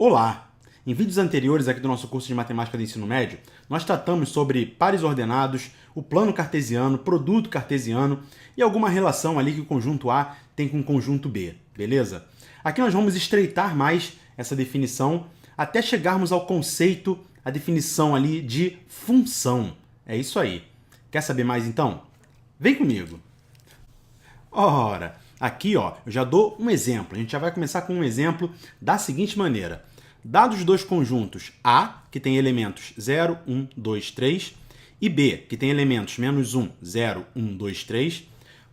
Olá! Em vídeos anteriores aqui do nosso curso de Matemática do Ensino Médio, nós tratamos sobre pares ordenados, o plano cartesiano, produto cartesiano e alguma relação ali que o conjunto A tem com o conjunto B, beleza? Aqui nós vamos estreitar mais essa definição até chegarmos ao conceito, a definição ali de função. É isso aí. Quer saber mais então? Vem comigo! Ora, aqui ó, eu já dou um exemplo. A gente já vai começar com um exemplo da seguinte maneira. Dados dois conjuntos A, que tem elementos 0, 1, 2, 3, e B, que tem elementos menos 1, 0, 1, 2, 3,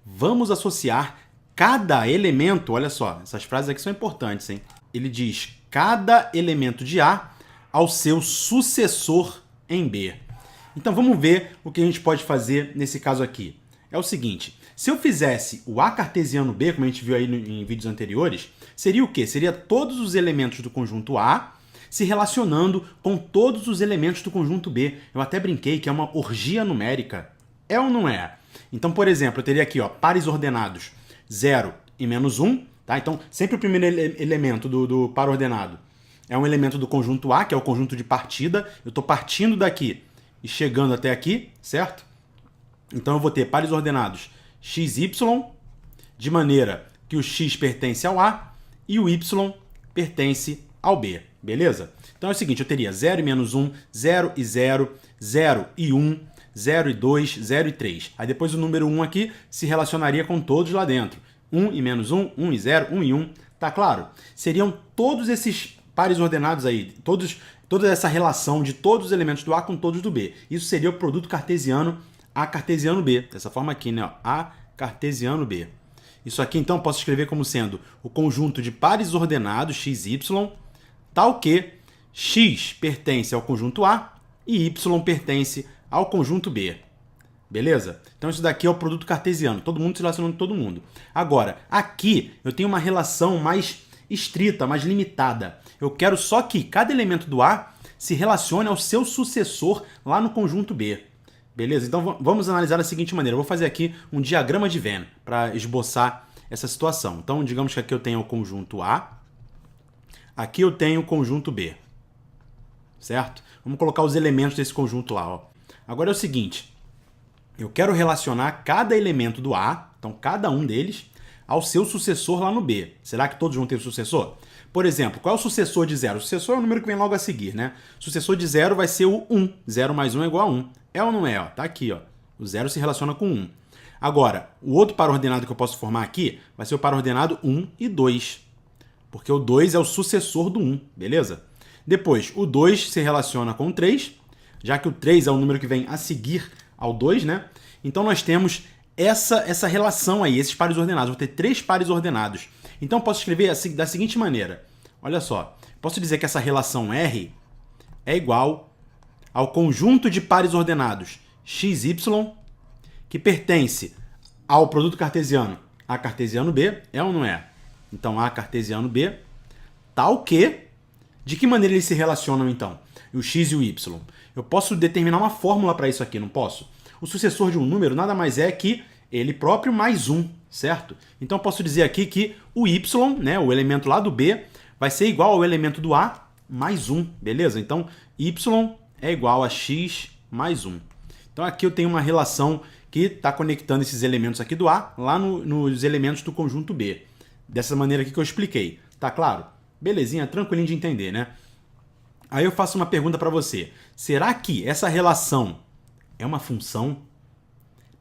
vamos associar cada elemento, olha só, essas frases aqui são importantes, hein? Ele diz cada elemento de A ao seu sucessor em B. Então vamos ver o que a gente pode fazer nesse caso aqui. É o seguinte, se eu fizesse o A cartesiano B, como a gente viu aí em vídeos anteriores, seria o quê? Seria todos os elementos do conjunto A se relacionando com todos os elementos do conjunto B. Eu até brinquei que é uma orgia numérica. É ou não é? Então, por exemplo, eu teria aqui ó, pares ordenados 0 e menos 1. Tá? Então, sempre o primeiro elemento do par ordenado é um elemento do conjunto A, que é o conjunto de partida. Eu estou partindo daqui e chegando até aqui, certo? Então eu vou ter pares ordenados x, y, de maneira que o x pertence ao A e o y pertence ao B, beleza? Então é o seguinte, eu teria 0 e menos 1, 0 e 0, 0 e 1, 0 e 2, 0 e 3. Aí depois o número 1 aqui se relacionaria com todos lá dentro. 1 e menos 1, 1 e 0, 1 e 1, tá claro? Seriam todos esses pares ordenados aí, toda essa relação de todos os elementos do A com todos do B. Isso seria o produto cartesiano A cartesiano B, dessa forma aqui, né? A cartesiano B. Isso aqui, então, eu posso escrever como sendo o conjunto de pares ordenados, x, y, tal que x pertence ao conjunto A e y pertence ao conjunto B. Beleza? Então, isso daqui é o produto cartesiano, todo mundo se relacionando com todo mundo. Agora, aqui eu tenho uma relação mais estrita, mais limitada. Eu quero só que cada elemento do A se relacione ao seu sucessor lá no conjunto B. Beleza? Então vamos analisar da seguinte maneira. Eu vou fazer aqui um diagrama de Venn para esboçar essa situação. Então, digamos que aqui eu tenho o conjunto A, aqui eu tenho o conjunto B. Certo? Vamos colocar os elementos desse conjunto lá. Ó. Agora é o seguinte, eu quero relacionar cada elemento do A, então cada um deles, ao seu sucessor lá no B. Será que todos vão ter sucessor? Por exemplo, qual é o sucessor de 0? O sucessor é o número que vem logo a seguir, né? O sucessor de 0 vai ser o 1. 0 mais 1 é igual a 1. É ou não é? Ó, tá aqui, ó. O 0 se relaciona com 1. Agora, o outro par ordenado que eu posso formar aqui vai ser o par ordenado 1 e 2. Porque o 2 é o sucessor do 1, beleza? Depois, o 2 se relaciona com o 3, já que o 3 é o número que vem a seguir ao 2, né? Então nós temos essa relação aí, esses pares ordenados. Vou ter 3 pares ordenados. Então eu posso escrever da seguinte maneira. Olha só, posso dizer que essa relação R é igual ao conjunto de pares ordenados x, y, que pertence ao produto cartesiano A cartesiano B, é ou não é? Então A cartesiano B, tal que, de que maneira eles se relacionam então? O x e o y. Eu posso determinar uma fórmula para isso aqui, não posso? O sucessor de um número nada mais é que ele próprio mais 1, certo? Então eu posso dizer aqui que o y, né, o elemento lá do B, vai ser igual ao elemento do A mais 1, beleza? Então y é igual a x mais 1. Então aqui eu tenho uma relação que está conectando esses elementos aqui do A lá nos elementos do conjunto B. Dessa maneira aqui que eu expliquei. Tá claro? Belezinha, tranquilinho de entender, né? Aí eu faço uma pergunta para você. Será que essa relação é uma função?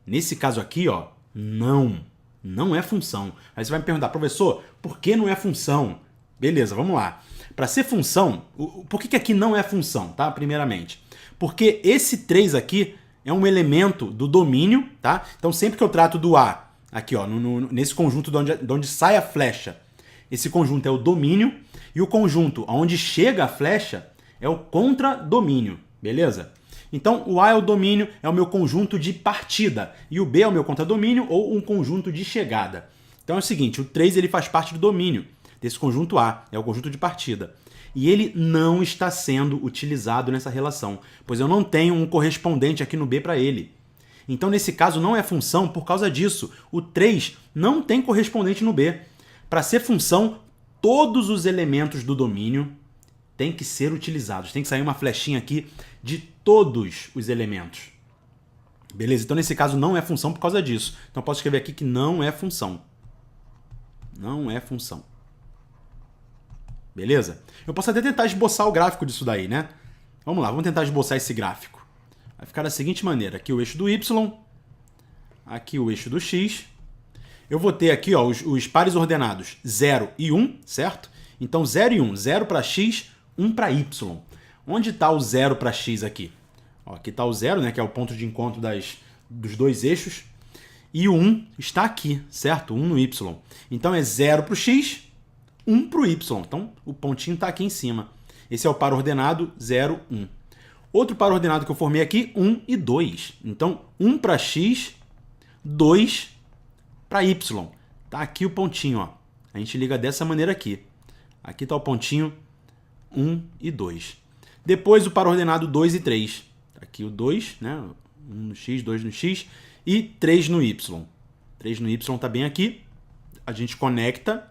Nesse caso aqui, ó, não é função. Aí você vai me perguntar, professor, por que não é função? Beleza, vamos lá. Para ser função, por que aqui não é função, tá? Primeiramente, porque esse 3 aqui é um elemento do domínio, tá? Então sempre que eu trato do A, aqui ó, nesse conjunto de onde sai a flecha, esse conjunto é o domínio, e o conjunto onde chega a flecha é o contradomínio, beleza? Então, o A é o domínio, é o meu conjunto de partida, e o B é o meu contradomínio ou um conjunto de chegada. Então é o seguinte, o 3 ele faz parte do domínio desse conjunto A, é o conjunto de partida. E ele não está sendo utilizado nessa relação, pois eu não tenho um correspondente aqui no B para ele. Então, nesse caso, não é função por causa disso. O 3 não tem correspondente no B. Para ser função, todos os elementos do domínio tem que ser utilizados. Tem que sair uma flechinha aqui de todos os elementos. Beleza? Então, nesse caso, não é função por causa disso. Então, posso escrever aqui que não é função. Não é função. Beleza? Eu posso até tentar esboçar o gráfico disso daí, né? Vamos lá, vamos tentar esboçar esse gráfico. Vai ficar da seguinte maneira. Aqui o eixo do Y. Aqui o eixo do X. Eu vou ter aqui ó, os pares ordenados 0 e 1, certo? Então 0 e 1. 0 para X, 1 para Y. Onde está o 0 para X aqui? Ó, aqui está o 0, né, que é o ponto de encontro dos dois eixos. E o 1 está aqui, certo? 1 no Y. Então é 0 para o X, 1 para o Y. Então o pontinho está aqui em cima. Esse é o par ordenado 0, 1. Outro par ordenado que eu formei aqui, 1 e 2. Então 1 para X, 2 para Y. Tá aqui o pontinho, ó. A gente liga dessa maneira aqui. Aqui está o pontinho 1 e 2. Depois o par ordenado 2 e 3. Aqui o 2, né? 1 no X, 2 no X e 3 no Y. 3 no Y está bem aqui. A gente conecta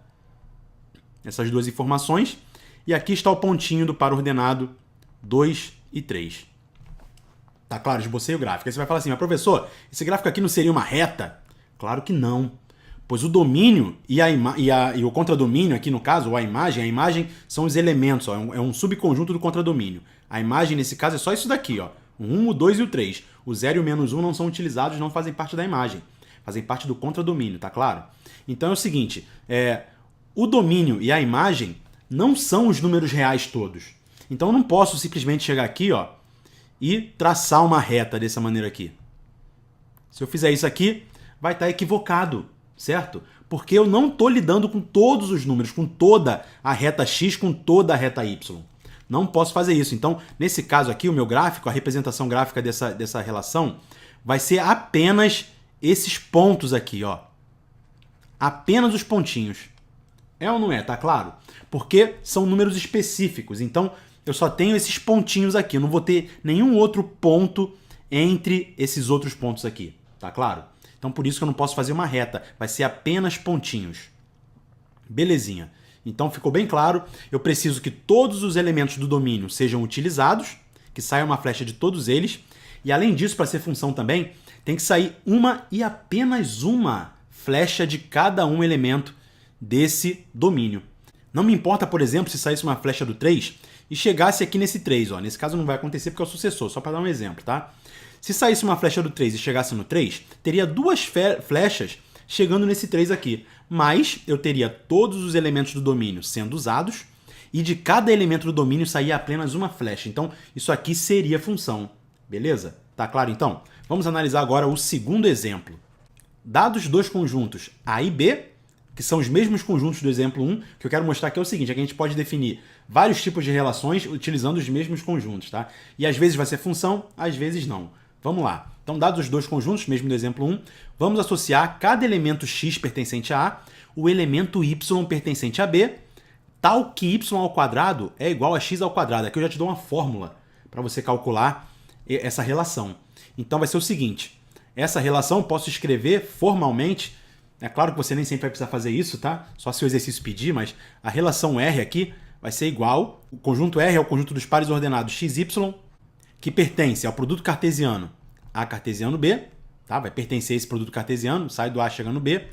essas duas informações. E aqui está o pontinho do par ordenado 2 e 3. Tá claro? Esbocei o gráfico. Aí você vai falar assim, mas professor, esse gráfico aqui não seria uma reta? Claro que não. Pois o domínio e o contradomínio aqui no caso, ou a imagem são os elementos. Ó, é um subconjunto do contradomínio. A imagem nesse caso é só isso daqui. Ó, o 1, o 2 e o 3. O 0 e o menos 1 não são utilizados, não fazem parte da imagem. Fazem parte do contradomínio, tá claro? Então é o seguinte, o domínio e a imagem não são os números reais todos. Então eu não posso simplesmente chegar aqui ó, e traçar uma reta dessa maneira aqui. Se eu fizer isso aqui, vai estar equivocado, certo? Porque eu não estou lidando com todos os números, com toda a reta x, com toda a reta y. Não posso fazer isso. Então, nesse caso aqui, o meu gráfico, a representação gráfica dessa relação, vai ser apenas esses pontos aqui, ó. Apenas os pontinhos. É ou não é? Tá claro? Porque são números específicos. Então, eu só tenho esses pontinhos aqui. Eu não vou ter nenhum outro ponto entre esses outros pontos aqui. Tá claro? Então, por isso que eu não posso fazer uma reta. Vai ser apenas pontinhos. Belezinha. Então, ficou bem claro. Eu preciso que todos os elementos do domínio sejam utilizados, que saia uma flecha de todos eles. E, além disso, para ser função também, tem que sair uma e apenas uma flecha de cada um elemento desse domínio. Não me importa, por exemplo, se saísse uma flecha do 3 e chegasse aqui nesse 3. Ó. Nesse caso não vai acontecer porque é o sucessor, só para dar um exemplo, tá? Se saísse uma flecha do 3 e chegasse no 3, teria duas flechas chegando nesse 3 aqui. Mas eu teria todos os elementos do domínio sendo usados e de cada elemento do domínio saía apenas uma flecha. Então, isso aqui seria função. Beleza? Tá claro, então? Vamos analisar agora o segundo exemplo. Dados dois conjuntos A e B, que são os mesmos conjuntos do exemplo 1, que eu quero mostrar aqui é o seguinte, é que a gente pode definir vários tipos de relações utilizando os mesmos conjuntos, tá? E às vezes vai ser função, às vezes não. Vamos lá. Então, dados os dois conjuntos, mesmo do exemplo 1, vamos associar cada elemento x pertencente a A, o elemento y pertencente a B, tal que y ao quadrado é igual a x ao quadrado. Aqui eu já te dou uma fórmula para você calcular essa relação. Então, vai ser o seguinte, essa relação eu posso escrever formalmente. É claro que você nem sempre vai precisar fazer isso, tá? Só se o exercício pedir, mas a relação R aqui vai ser igual. O conjunto R é o conjunto dos pares ordenados x, y, que pertence ao produto cartesiano A cartesiano B, tá? Vai pertencer a esse produto cartesiano, sai do A chega no B,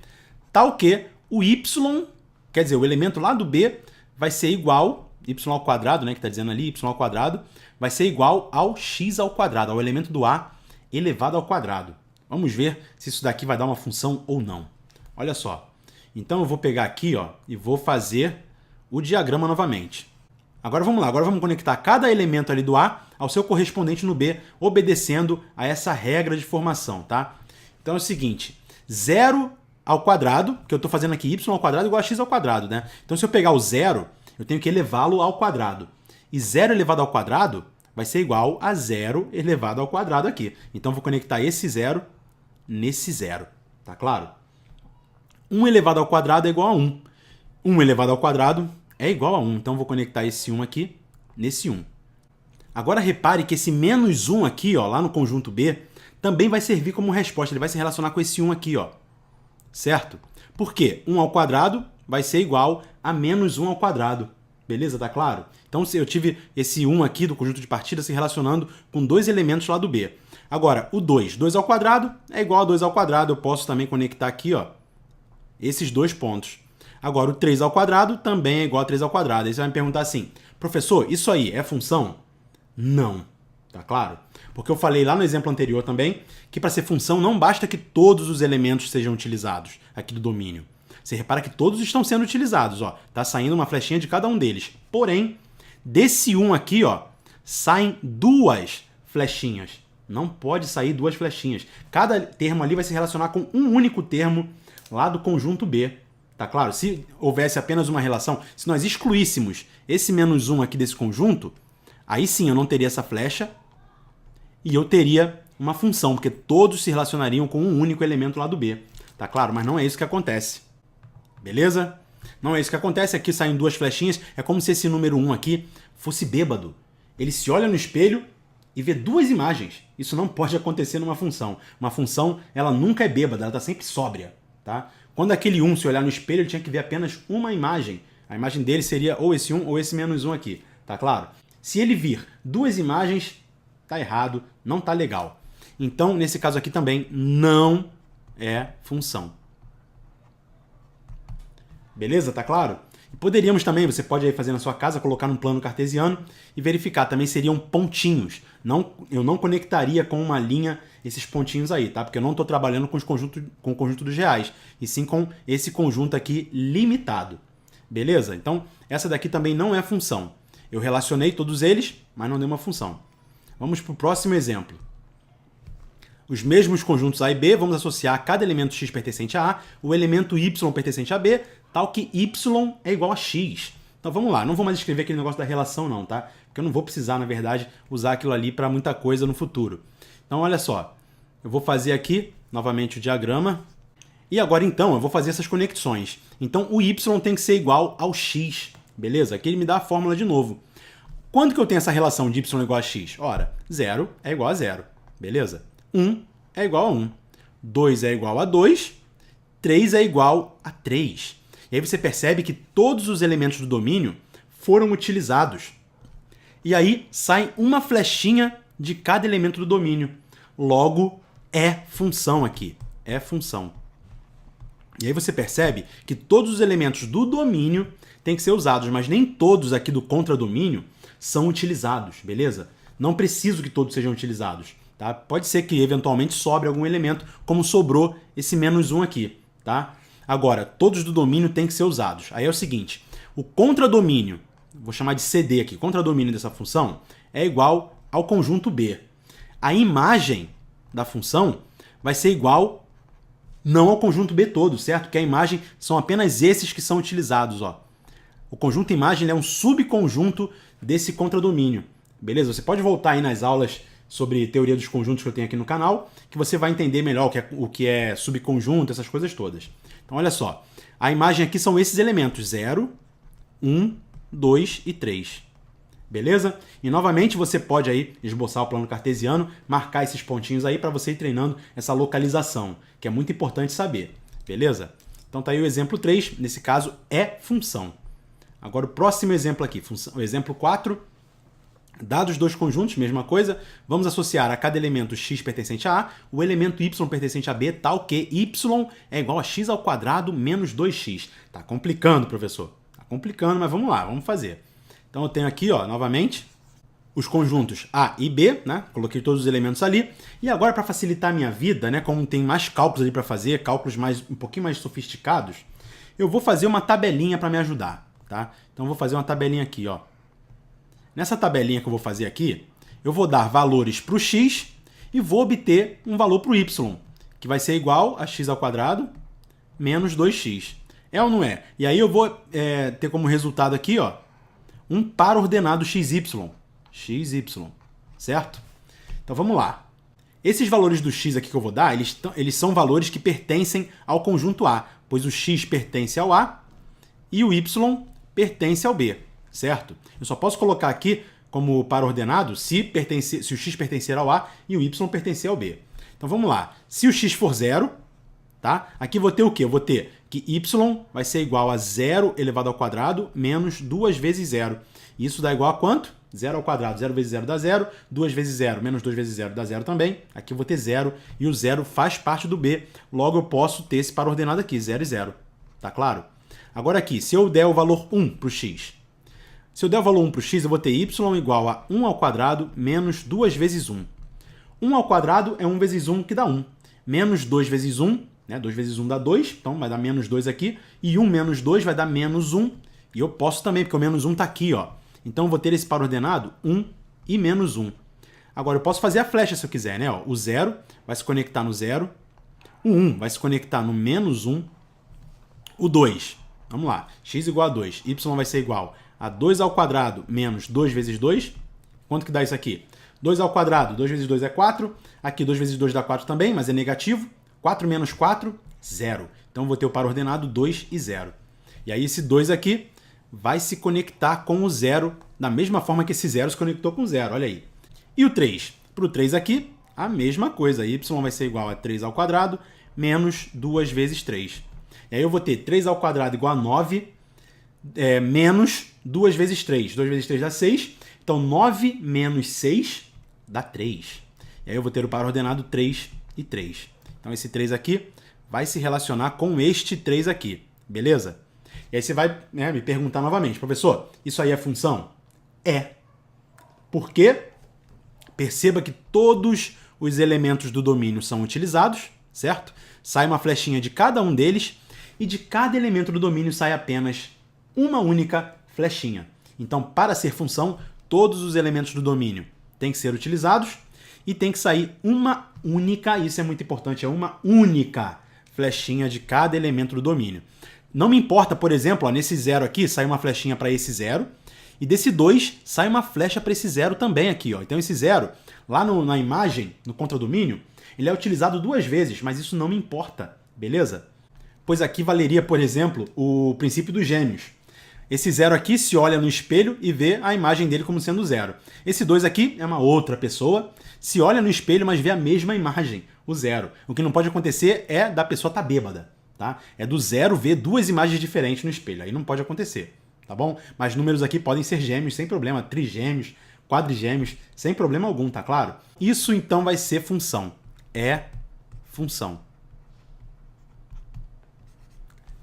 tal que o y, quer dizer, o elemento lá do B vai ser igual, y ao quadrado, né, que está dizendo ali, y ao quadrado, vai ser igual ao x ao quadrado, ao elemento do A elevado ao quadrado. Vamos ver se isso daqui vai dar uma função ou não. Olha só. Então eu vou pegar aqui ó, e vou fazer o diagrama novamente. Agora vamos lá, agora vamos conectar cada elemento ali do A ao seu correspondente no B, obedecendo a essa regra de formação, tá? Então é o seguinte, 0 ao quadrado, que eu estou fazendo aqui, y ao quadrado igual a x ao quadrado, né? Então se eu pegar o 0, eu tenho que elevá-lo ao quadrado. E 0 elevado ao quadrado vai ser igual a 0 elevado ao quadrado aqui. Então eu vou conectar esse 0 nesse 0, tá claro? 1 elevado ao quadrado é igual a 1. 1 elevado ao quadrado é igual a 1. Então, vou conectar esse 1 aqui nesse 1. Agora, repare que esse menos 1 aqui, ó, lá no conjunto B, também vai servir como resposta. Ele vai se relacionar com esse 1 aqui, ó. Certo? Por quê? 1 ao quadrado vai ser igual a menos 1 ao quadrado. Beleza? Tá claro? Então se eu tive esse 1 aqui do conjunto de partida se relacionando com dois elementos lá do B. Agora, o 2. 2 ao quadrado é igual a 2 ao quadrado. Eu posso também conectar aqui, ó, esses dois pontos. Agora, o 3 ao quadrado também é igual a 3 ao quadrado. Aí você vai me perguntar assim, professor, isso aí é função? Não. Tá claro? Porque eu falei lá no exemplo anterior também que para ser função não basta que todos os elementos sejam utilizados aqui do domínio. Você repara que todos estão sendo utilizados, ó. Tá saindo uma flechinha de cada um deles. Porém, desse 1 aqui, ó, saem duas flechinhas. Não pode sair duas flechinhas. Cada termo ali vai se relacionar com um único termo lá do conjunto B. Tá claro? Se houvesse apenas uma relação, se nós excluíssemos esse menos 1 aqui desse conjunto, aí sim eu não teria essa flecha e eu teria uma função, porque todos se relacionariam com um único elemento lá do B. Tá claro? Mas não é isso que acontece. Beleza? Não é isso que acontece. Aqui saem duas flechinhas. É como se esse número 1 aqui fosse bêbado. Ele se olha no espelho e vê duas imagens. Isso não pode acontecer numa função. Uma função, ela nunca é bêbada, ela está sempre sóbria. Tá? Quando aquele 1 se olhar no espelho, ele tinha que ver apenas uma imagem. A imagem dele seria ou esse 1 ou esse menos 1 aqui. Tá claro? Se ele vir duas imagens, tá errado, não tá legal. Então, nesse caso aqui também, não é função. Beleza? Tá claro? E poderíamos também, você pode aí fazer na sua casa, colocar num plano cartesiano e verificar. Também seriam pontinhos. Eu não conectaria com uma linha esses pontinhos aí, tá? Porque eu não estou trabalhando com o conjunto dos reais, e sim com esse conjunto aqui limitado. Beleza? Então, essa daqui também não é função. Eu relacionei todos eles, mas não deu uma função. Vamos para o próximo exemplo. Os mesmos conjuntos A e B, vamos associar a cada elemento x pertencente a A, o elemento y pertencente a B, tal que y é igual a x. Então vamos lá, não vou mais escrever aquele negócio da relação não, tá? Porque eu não vou precisar, na verdade, usar aquilo ali para muita coisa no futuro. Então olha só, eu vou fazer aqui, novamente, o diagrama. E agora então, eu vou fazer essas conexões. Então o y tem que ser igual ao x, beleza? Aqui ele me dá a fórmula de novo. Quando que eu tenho essa relação de y igual a x? Ora, 0 é igual a 0, beleza? 1 é igual a 1, 2 é igual a 2, 3 é igual a 3. E aí você percebe que todos os elementos do domínio foram utilizados. E aí sai uma flechinha de cada elemento do domínio. Logo, é função aqui. É função. E aí você percebe que todos os elementos do domínio têm que ser usados, mas nem todos aqui do contradomínio são utilizados, beleza? Não preciso que todos sejam utilizados. Tá? Pode ser que eventualmente sobre algum elemento, como sobrou esse menos 1 aqui. Tá? Agora, todos do domínio têm que ser usados. Aí é o seguinte, o contradomínio, vou chamar de CD aqui, contradomínio dessa função é igual ao conjunto B. A imagem da função vai ser igual não ao conjunto B todo, certo? Que a imagem são apenas esses que são utilizados. Ó. O conjunto imagem é um subconjunto desse contradomínio. Beleza? Você pode voltar aí nas aulas sobre teoria dos conjuntos que eu tenho aqui no canal, que você vai entender melhor o que é subconjunto, essas coisas todas. Então, olha só. A imagem aqui são esses elementos, 0, 1, 2 e 3. Beleza? E, novamente, você pode aí esboçar o plano cartesiano, marcar esses pontinhos aí para você ir treinando essa localização, que é muito importante saber. Beleza? Então, tá aí o exemplo 3. Nesse caso, é função. Agora, o próximo exemplo aqui, o exemplo 4. Dados dois conjuntos, mesma coisa, vamos associar a cada elemento x pertencente a A, o elemento y pertencente a B, tal que y é igual a x ao quadrado menos 2x. Tá complicando, professor. Tá complicando, mas vamos lá, vamos fazer. Então eu tenho aqui, ó, novamente, os conjuntos A e B, né? Coloquei todos os elementos ali. E agora, para facilitar a minha vida, né? Como tem mais cálculos ali para fazer, cálculos um pouquinho mais sofisticados, eu vou fazer uma tabelinha para me ajudar, tá? Então eu vou fazer uma tabelinha aqui, ó. Nessa tabelinha que eu vou fazer aqui, eu vou dar valores para o x e vou obter um valor para o y, que vai ser igual a x ao quadrado menos 2x. É ou não é? E aí eu vou ter como resultado aqui, ó, um par ordenado xy. xy, certo? Então vamos lá. Esses valores do x aqui que eu vou dar, eles são valores que pertencem ao conjunto A, pois o x pertence ao A e o y pertence ao B. Certo? Eu só posso colocar aqui como par ordenado se o x pertencer ao A e o y pertencer ao B. Então vamos lá. Se o x for 0, tá? Aqui vou ter o quê? Eu vou ter que y vai ser igual a 0 elevado ao quadrado menos 2 vezes 0. Isso dá igual a quanto? 0 ao quadrado. 0 vezes 0 dá 0. 2 vezes 0 menos 2 vezes 0 dá 0 também. Aqui eu vou ter 0 e o 0 faz parte do B. Logo eu posso ter esse par ordenado aqui, 0 e 0. Tá claro? Agora aqui, se eu der o valor 1 para o x, se eu der o valor 1 para o x, eu vou ter y igual a 1 ao quadrado menos 2 vezes 1. 1 ao quadrado é 1 vezes 1, que dá 1. Menos 2 vezes 1, né? 2 vezes 1 dá 2, então vai dar menos 2 aqui. E 1 menos 2 vai dar menos 1. E eu posso também, porque o menos 1 está aqui, ó. Então eu vou ter esse par ordenado 1 e menos 1. Agora eu posso fazer a flecha se eu quiser, né? Ó, o 0 vai se conectar no 0. O 1 vai se conectar no menos 1. O 2, vamos lá, x igual a 2. Y vai ser igual a 2 ao quadrado menos 2 vezes 2. Quanto que dá isso aqui? 2 ao quadrado, 2 vezes 2 é 4. Aqui 2 vezes 2 dá 4 também, mas é negativo. 4 menos 4, 0. Então eu vou ter o par ordenado 2 e 0. E aí esse 2 aqui vai se conectar com o 0 da mesma forma que esse 0 se conectou com o 0, olha aí. E o 3? Para o 3 aqui, a mesma coisa. Y vai ser igual a 3 ao quadrado menos 2 vezes 3. E aí eu vou ter 3 ao quadrado igual a 9, menos 2 vezes 3. 2 vezes 3 dá 6. Então 9 menos 6 dá 3. E aí eu vou ter o par ordenado 3 e 3. Então esse 3 aqui vai se relacionar com este 3 aqui, beleza? E aí você vai, né, me perguntar novamente, professor, isso aí é função? É. Por quê? Perceba que todos os elementos do domínio são utilizados, certo? Sai uma flechinha de cada um deles e de cada elemento do domínio sai apenas uma única flechinha. Então, para ser função, todos os elementos do domínio têm que ser utilizados e tem que sair uma única, isso é muito importante, é uma única flechinha de cada elemento do domínio. Não me importa, por exemplo, ó, nesse 0 aqui sai uma flechinha para esse 0 e desse 2 sai uma flecha para esse 0 também aqui. Ó. Então esse 0, lá na imagem, no contradomínio, ele é utilizado 2 vezes, mas isso não me importa, beleza? Pois aqui valeria, por exemplo, o princípio dos gêmeos. Esse 0 aqui se olha no espelho e vê a imagem dele como sendo 0. Esse 2 aqui é uma outra pessoa, se olha no espelho, mas vê a mesma imagem, o 0. O que não pode acontecer é da pessoa estar bêbada, tá? É do 0 ver 2 imagens diferentes no espelho, aí não pode acontecer, tá bom? Mas números aqui podem ser gêmeos sem problema, trigêmeos, quadrigêmeos, sem problema algum, tá claro? Isso então vai ser função. É função.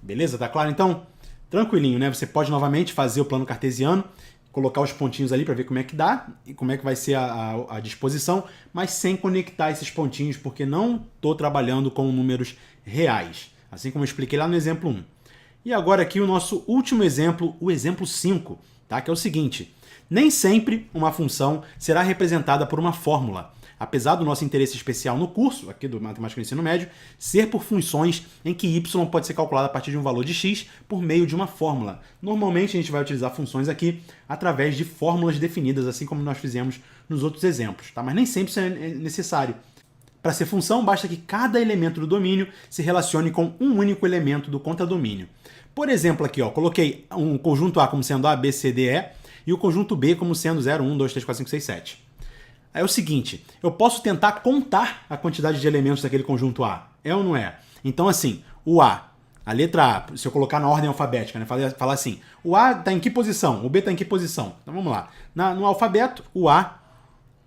Beleza? Tá claro então? Tranquilinho, né? Você pode novamente fazer o plano cartesiano, colocar os pontinhos ali para ver como é que dá e como é que vai ser a disposição, mas sem conectar esses pontinhos, porque não estou trabalhando com números reais, assim como eu expliquei lá no exemplo 1. E agora aqui o nosso último exemplo, o exemplo 5, tá? Que é o seguinte: nem sempre uma função será representada por uma fórmula, apesar do nosso interesse especial no curso, aqui do Matemática do Ensino Médio, ser por funções em que y pode ser calculado a partir de um valor de x por meio de uma fórmula. Normalmente a gente vai utilizar funções aqui através de fórmulas definidas, assim como nós fizemos nos outros exemplos, tá? Mas nem sempre isso é necessário. Para ser função, basta que cada elemento do domínio se relacione com um único elemento do contradomínio. Por exemplo, aqui, ó, coloquei um conjunto A como sendo A, B, C, D, E e o conjunto B como sendo 0, 1, 2, 3, 4, 5, 6, 7. Aí é o seguinte, eu posso tentar contar a quantidade de elementos daquele conjunto A. É ou não é? Então, assim, o A, a letra A, se eu colocar na ordem alfabética, né, falar assim, o A está em que posição? O B está em que posição? Então, vamos lá. No alfabeto, o A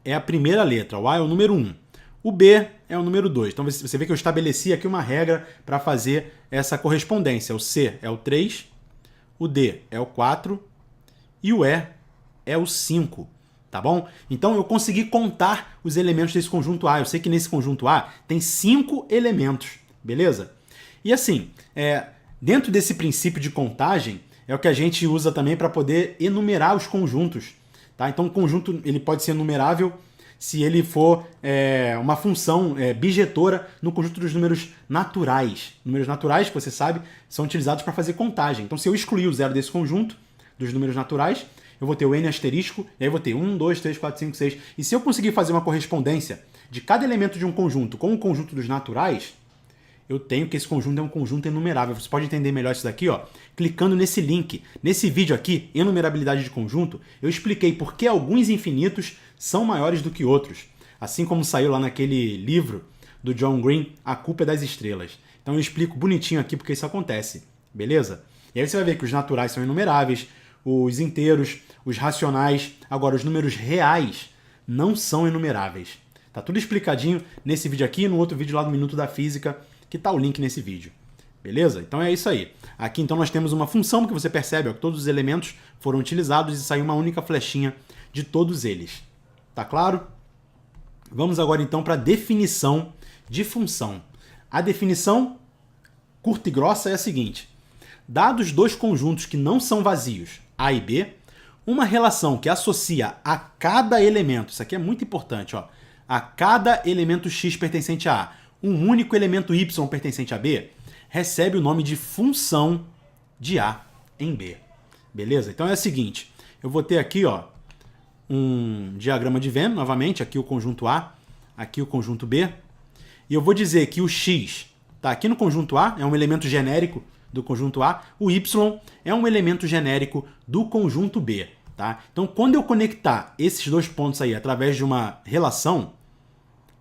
é a primeira letra, o A é o número 1. O B é o número 2. Então, você vê que eu estabeleci aqui uma regra para fazer essa correspondência. O C é o 3, o D é o 4 e o E é o 5. Tá bom? Então eu consegui contar os elementos desse conjunto A. Eu sei que nesse conjunto A tem 5 elementos, beleza? E assim, dentro desse princípio de contagem, é o que a gente usa também para poder enumerar os conjuntos. Tá? Então o conjunto ele pode ser enumerável se ele for uma função bijetora no conjunto dos números naturais. Números naturais, que você sabe, são utilizados para fazer contagem. Então se eu excluir o zero desse conjunto, dos números naturais, eu vou ter o n asterisco, e aí eu vou ter 1, 2, 3, 4, 5, 6. E se eu conseguir fazer uma correspondência de cada elemento de um conjunto com o conjunto dos naturais, eu tenho que esse conjunto é um conjunto enumerável. Você pode entender melhor isso daqui, ó, clicando nesse link. Nesse vídeo aqui, Enumerabilidade de Conjunto, eu expliquei por que alguns infinitos são maiores do que outros. Assim como saiu lá naquele livro do John Green, A Culpa é das Estrelas. Então eu explico bonitinho aqui porque isso acontece, beleza? E aí você vai ver que os naturais são inumeráveis, os inteiros, os racionais, agora os números reais não são enumeráveis. Tá tudo explicadinho nesse vídeo aqui e no outro vídeo lá do Minuto da Física, que tá o link nesse vídeo. Beleza? Então é isso aí. Aqui então nós temos uma função que você percebe, ó, que todos os elementos foram utilizados e saiu uma única flechinha de todos eles. Tá claro? Vamos agora então para a definição de função. A definição curta e grossa é a seguinte: dados dois conjuntos que não são vazios, A e B, uma relação que associa a cada elemento, isso aqui é muito importante, ó, a cada elemento x pertencente a A, um único elemento y pertencente a B, recebe o nome de função de A em B. Beleza? Então é o seguinte, eu vou ter aqui, ó, um diagrama de Venn, novamente, aqui o conjunto A, aqui o conjunto B, e eu vou dizer que o x está aqui no conjunto A, é um elemento genérico do conjunto A, o y é um elemento genérico do conjunto B. Tá? Então, quando eu conectar esses dois pontos aí através de uma relação,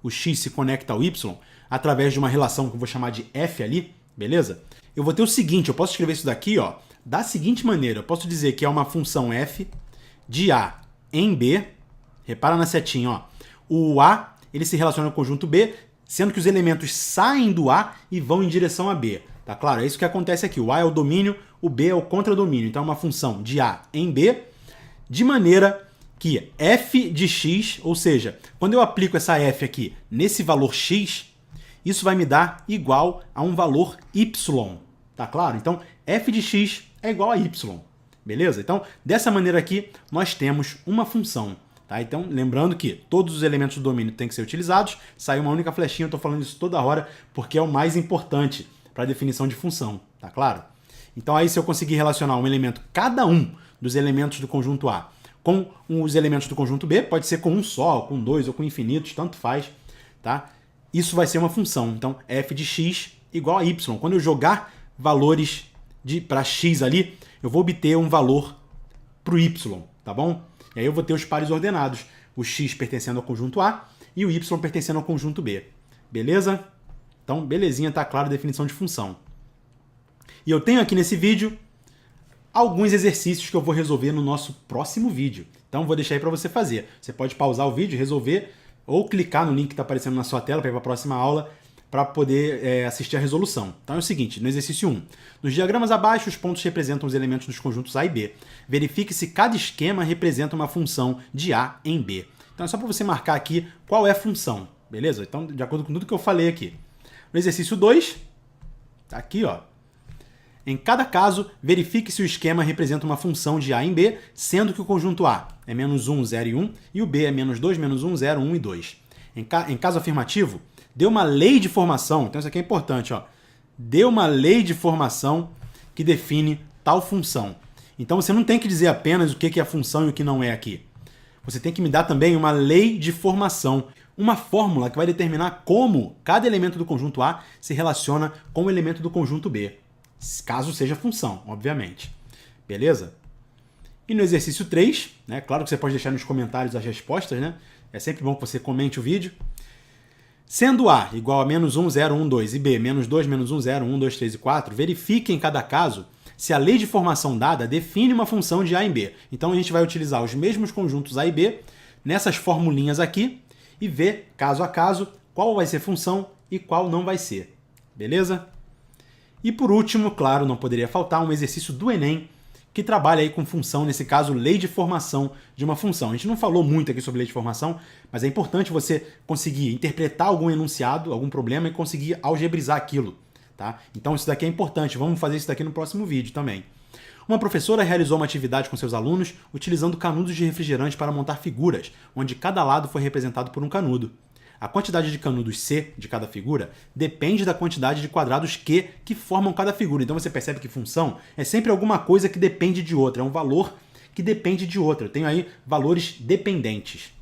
o x se conecta ao y, através de uma relação que eu vou chamar de f ali, beleza? Eu vou ter o seguinte, eu posso escrever isso daqui, ó, da seguinte maneira, eu posso dizer que é uma função f de A em B, repara na setinha, ó, o A ele se relaciona com o conjunto B, sendo que os elementos saem do A e vão em direção a B. Tá claro? É isso que acontece aqui, o A é o domínio, o B é o contradomínio, então é uma função de A em B, de maneira que f de x, ou seja, quando eu aplico essa f aqui nesse valor x, isso vai me dar igual a um valor y, tá claro? Então, f de x é igual a y, beleza? Então, dessa maneira aqui, nós temos uma função, tá? Então, lembrando que todos os elementos do domínio têm que ser utilizados, sai uma única flechinha, eu estou falando isso toda hora, porque é o mais importante para a definição de função, tá claro? Então, aí se eu conseguir relacionar um elemento, cada um dos elementos do conjunto A, com os elementos do conjunto B, pode ser com um só, com dois ou com infinitos, tanto faz, tá? Isso vai ser uma função. Então, f de x igual a y. Quando eu jogar valores para x ali, eu vou obter um valor para o y, tá bom? E aí eu vou ter os pares ordenados, o x pertencendo ao conjunto A e o y pertencendo ao conjunto B. Beleza? Então, belezinha, tá claro a definição de função. E eu tenho aqui nesse vídeo alguns exercícios que eu vou resolver no nosso próximo vídeo. Então, vou deixar aí para você fazer. Você pode pausar o vídeo, resolver, ou clicar no link que está aparecendo na sua tela para ir para a próxima aula, para poder assistir a resolução. Então é o seguinte, no exercício 1, nos diagramas abaixo, os pontos representam os elementos dos conjuntos A e B. Verifique se cada esquema representa uma função de A em B. Então é só para você marcar aqui qual é a função, beleza? Então, de acordo com tudo que eu falei aqui. No exercício 2, tá aqui, ó. Em cada caso, verifique se o esquema representa uma função de A em B, sendo que o conjunto A é menos 1, 0 e 1, e o B é menos 2, menos 1, 0, 1 e 2. Em caso afirmativo, dê uma lei de formação, então isso aqui é importante, ó. Dê uma lei de formação que define tal função. Então você não tem que dizer apenas o que é a função e o que não é aqui. Você tem que me dar também uma lei de formação, uma fórmula que vai determinar como cada elemento do conjunto A se relaciona com o elemento do conjunto B. Caso seja função, obviamente. Beleza? E no exercício 3, né, claro que você pode deixar nos comentários as respostas, né? É sempre bom que você comente o vídeo. Sendo A igual a menos 1, 0, 1, 2 e B menos 2, menos 1, 0, 1, 2, 3 e 4, verifique em cada caso se a lei de formação dada define uma função de A em B. Então a gente vai utilizar os mesmos conjuntos A e B nessas formulinhas aqui e ver, caso a caso, qual vai ser função e qual não vai ser. Beleza? E por último, claro, não poderia faltar um exercício do Enem que trabalha aí com função, nesse caso, lei de formação de uma função. A gente não falou muito aqui sobre lei de formação, mas é importante você conseguir interpretar algum enunciado, algum problema e conseguir algebrizar aquilo, tá? Então isso daqui é importante, vamos fazer isso daqui no próximo vídeo também. Uma professora realizou uma atividade com seus alunos utilizando canudos de refrigerante para montar figuras, onde cada lado foi representado por um canudo. A quantidade de canudos C de cada figura depende da quantidade de quadrados Q que formam cada figura. Então você percebe que função é sempre alguma coisa que depende de outra, é um valor que depende de outra. Eu tenho aí valores dependentes.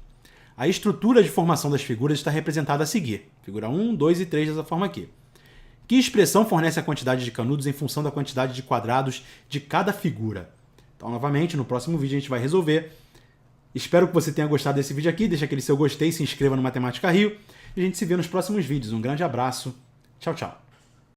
A estrutura de formação das figuras está representada a seguir. Figura 1, 2 e 3 dessa forma aqui. Que expressão fornece a quantidade de canudos em função da quantidade de quadrados de cada figura? Então, novamente, no próximo vídeo a gente vai resolver. Espero que você tenha gostado desse vídeo aqui. Deixa aquele seu gostei, se inscreva no Matemática Rio. E a gente se vê nos próximos vídeos. Um grande abraço. Tchau, tchau.